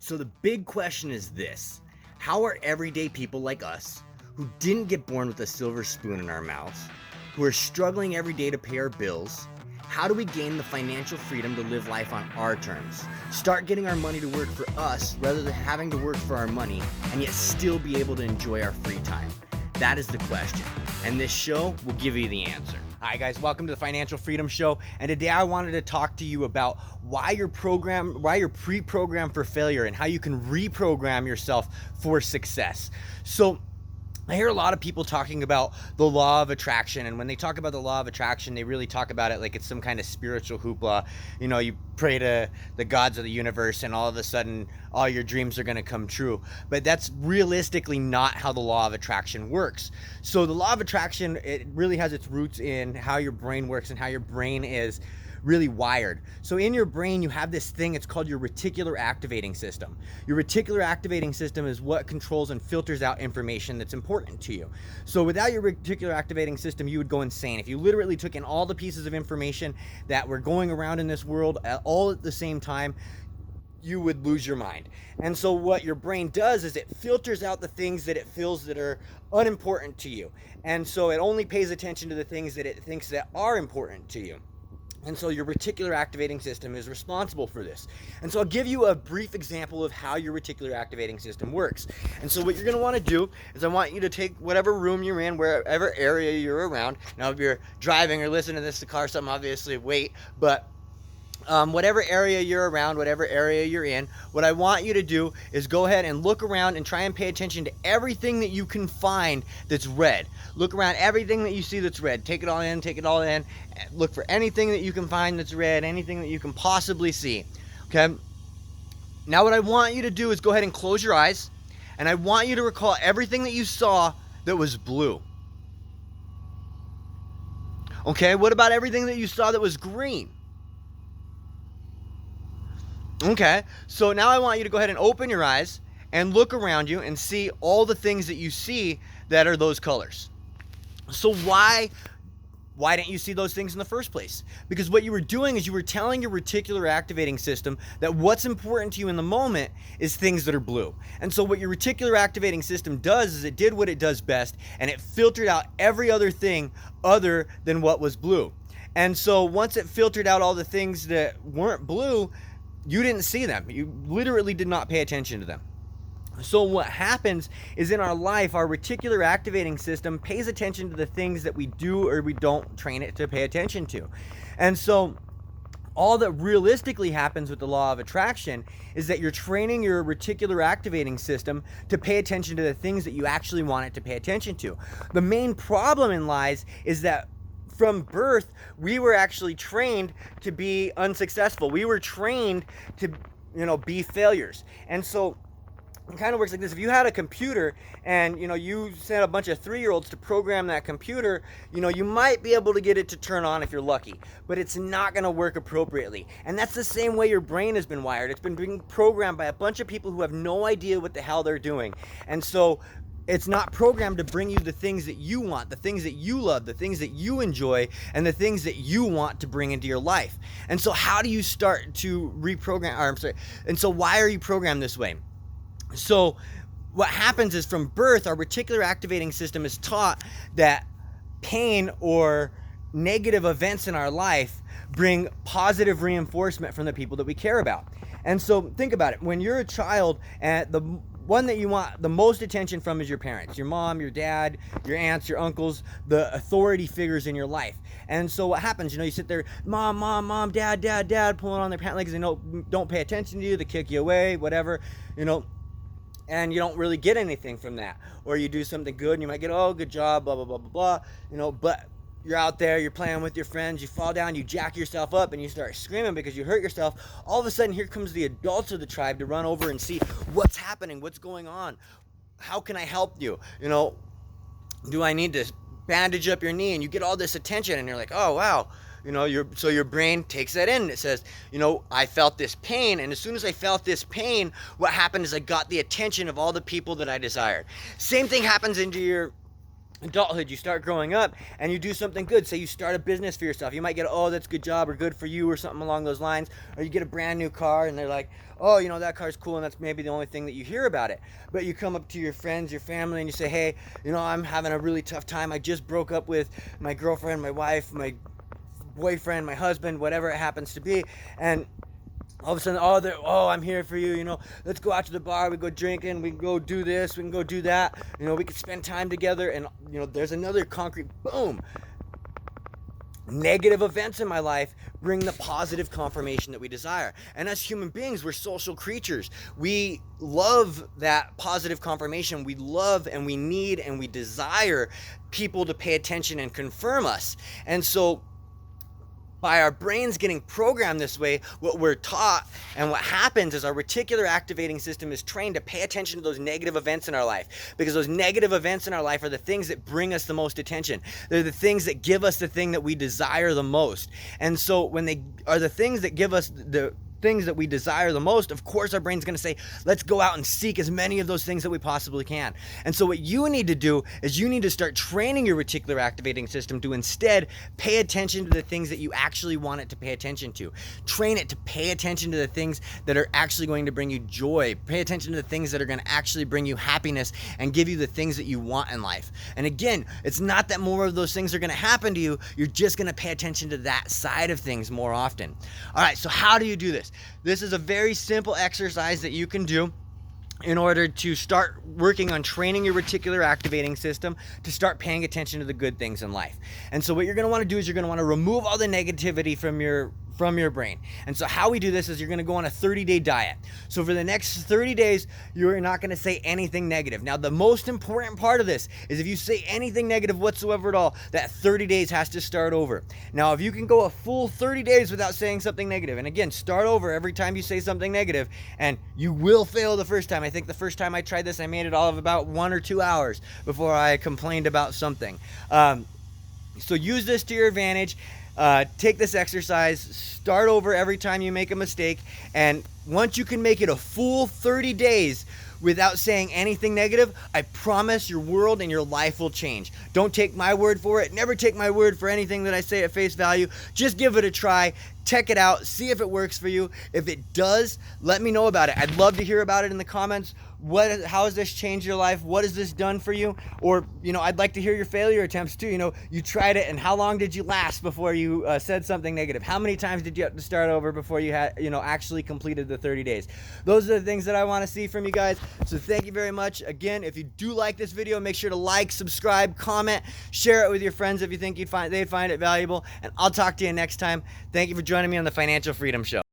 So the big question is this: how are everyday people like us, who didn't get born with a silver spoon in our mouths, who are struggling every day to pay our bills, how do we gain the financial freedom to live life on our terms? Start getting our money to work for us rather than having to work for our money, and yet still be able to enjoy our free time? That is the question, and this show will give you the answer. Hi guys, welcome to the Financial Freedom Show, and today I wanted to talk to you about why you're pre-programmed for failure and how you can reprogram yourself for success. So I hear a lot of people talking about the law of attraction, and when they talk about the law of attraction, they really talk about it like it's some kind of spiritual hoopla. You know, you pray to the gods of the universe and all of a sudden all your dreams are going to come true. But that's realistically not how the law of attraction works. So the law of attraction, it really has its roots in how your brain works and how your brain is really wired. So in your brain, you have this thing, it's called your reticular activating system. Your reticular activating system is what controls and filters out information that's important to you. So without your reticular activating system, you would go insane. If you literally took in all the pieces of information that were going around in this world all at the same time, you would lose your mind. And so what your brain does is it filters out the things that it feels that are unimportant to you. And so it only pays attention to the things that it thinks that are important to you. And so your reticular activating system is responsible for this. And so I'll give you a brief example of how your reticular activating system works. And so what you're going to want to do is I want you to take whatever room you're in, wherever area you're around. Now, if you're driving or listening to this in the car, something obviously wait, but whatever area you're around, whatever area you're in, what I want you to do is go ahead and look around and try and pay attention to everything that you can find that's red. Look around everything that you see that's red. Take it all in, take it all in. Look for anything that you can find that's red, anything that you can possibly see. Okay? Now what I want you to do is go ahead and close your eyes, and I want you to recall everything that you saw that was blue. Okay, what about everything that you saw that was green? Okay, so now I want you to go ahead and open your eyes and look around you and see all the things that you see that are those colors. So why didn't you see those things in the first place? Because what you were doing is you were telling your reticular activating system that what's important to you in the moment is things that are blue. And so what your reticular activating system does is it did what it does best, and it filtered out every other thing other than what was blue. And so once it filtered out all the things that weren't blue, you didn't see them. You literally did not pay attention to them. So what happens is in our life, our reticular activating system pays attention to the things that we do or we don't train it to pay attention to. And so all that realistically happens with the law of attraction is that you're training your reticular activating system to pay attention to the things that you actually want it to pay attention to. The main problem in lies is that from birth, we were actually trained to be unsuccessful. We were trained to, be failures. And so it kind of works like this. If you had a computer and, you sent a bunch of 3-year-olds to program that computer, you might be able to get it to turn on if you're lucky, but it's not going to work appropriately. And that's the same way your brain has been wired. It's been being programmed by a bunch of people who have no idea what the hell they're doing. And so it's not programmed to bring you the things that you want, the things that you love, the things that you enjoy, and the things that you want to bring into your life. And so how do you start to reprogram, and so why are you programmed this way? So what happens is from birth, our reticular activating system is taught that pain or negative events in our life bring positive reinforcement from the people that we care about. And so think about it. When you're a child, and the one that you want the most attention from is your parents, your mom, your dad, your aunts, your uncles, the authority figures in your life. And so what happens, you sit there, mom, dad, pulling on their pant legs, and they don't pay attention to you, they kick you away, whatever, and you don't really get anything from that. Or you do something good and you might get, oh, good job, blah, blah, blah, blah, blah, but you're out there, you're playing with your friends, you fall down, you jack yourself up, and you start screaming because you hurt yourself. All of a sudden, here comes the adults of the tribe to run over and see what's happening, what's going on, how can I help you? Do I need to bandage up your knee? And you get all this attention, and you're like, oh, wow. So your brain takes that in, and it says, I felt this pain, and as soon as I felt this pain, what happened is I got the attention of all the people that I desired. Same thing happens into your adulthood, you start growing up and you do something good. Say you start a business for yourself. You might get, oh, that's a good job or good for you or something along those lines. Or you get a brand new car and they're like, oh, you know, that car's cool, and that's maybe the only thing that you hear about it. But you come up to your friends, your family, and you say, hey, you know, I'm having a really tough time. I just broke up with my girlfriend, my wife, my boyfriend, my husband, whatever it happens to be. And all of a sudden, oh, I'm here for you, you know, let's go out to the bar, we go drinking, we can go do this, we can go do that, you know, we can spend time together. And, you know, there's another concrete boom. Negative events in my life bring the positive confirmation that we desire. And as human beings, we're social creatures. We love that positive confirmation. We love and we need and we desire people to pay attention and confirm us. And so by our brains getting programmed this way, what we're taught and what happens is our reticular activating system is trained to pay attention to those negative events in our life, because those negative events in our life are the things that bring us the most attention. They're the things that give us the thing that we desire the most. And so when they are the things that give us the things that we desire the most, of course our brain's going to say, let's go out and seek as many of those things that we possibly can. And so what you need to do is you need to start training your reticular activating system to instead pay attention to the things that you actually want it to pay attention to. Train it to pay attention to the things that are actually going to bring you joy. Pay attention to the things that are going to actually bring you happiness and give you the things that you want in life. And again, it's not that more of those things are going to happen to you. You're just going to pay attention to that side of things more often. All right, so how do you do this? This is a very simple exercise that you can do in order to start working on training your reticular activating system to start paying attention to the good things in life. And so what you're going to want to do is you're going to want to remove all the negativity from your brain. And so how we do this is you're going to go on a 30-day diet. So for the next 30 days, you're not going to say anything negative. Now, the most important part of this is if you say anything negative whatsoever at all, that 30 days has to start over. Now, if you can go a full 30 days without saying something negative, and again, start over every time you say something negative, and you will fail the first time. I think the first time I tried this, I made it all of about 1 or 2 hours before I complained about something. So use this to your advantage. Take this exercise, start over every time you make a mistake, and once you can make it a full 30 days without saying anything negative, I promise your world and your life will change. Don't take my word for it. Never take my word for anything that I say at face value. Just give it a try. Check it out. See if it works for you. If it does, let me know about it. I'd love to hear about it in the comments. How has this changed your life? What has this done for you? Or, you know, I'd like to hear your failure attempts too. You know, you tried it and how long did you last before you said something negative? How many times did you have to start over before you had, you know, actually completed the 30 days? Those are the things that I want to see from you guys. So thank you very much. Again, if you do like this video, make sure to like, subscribe, comment, share it with your friends if you think they'd find it valuable. And I'll talk to you next time. Thank you for joining me on the Financial Freedom Show.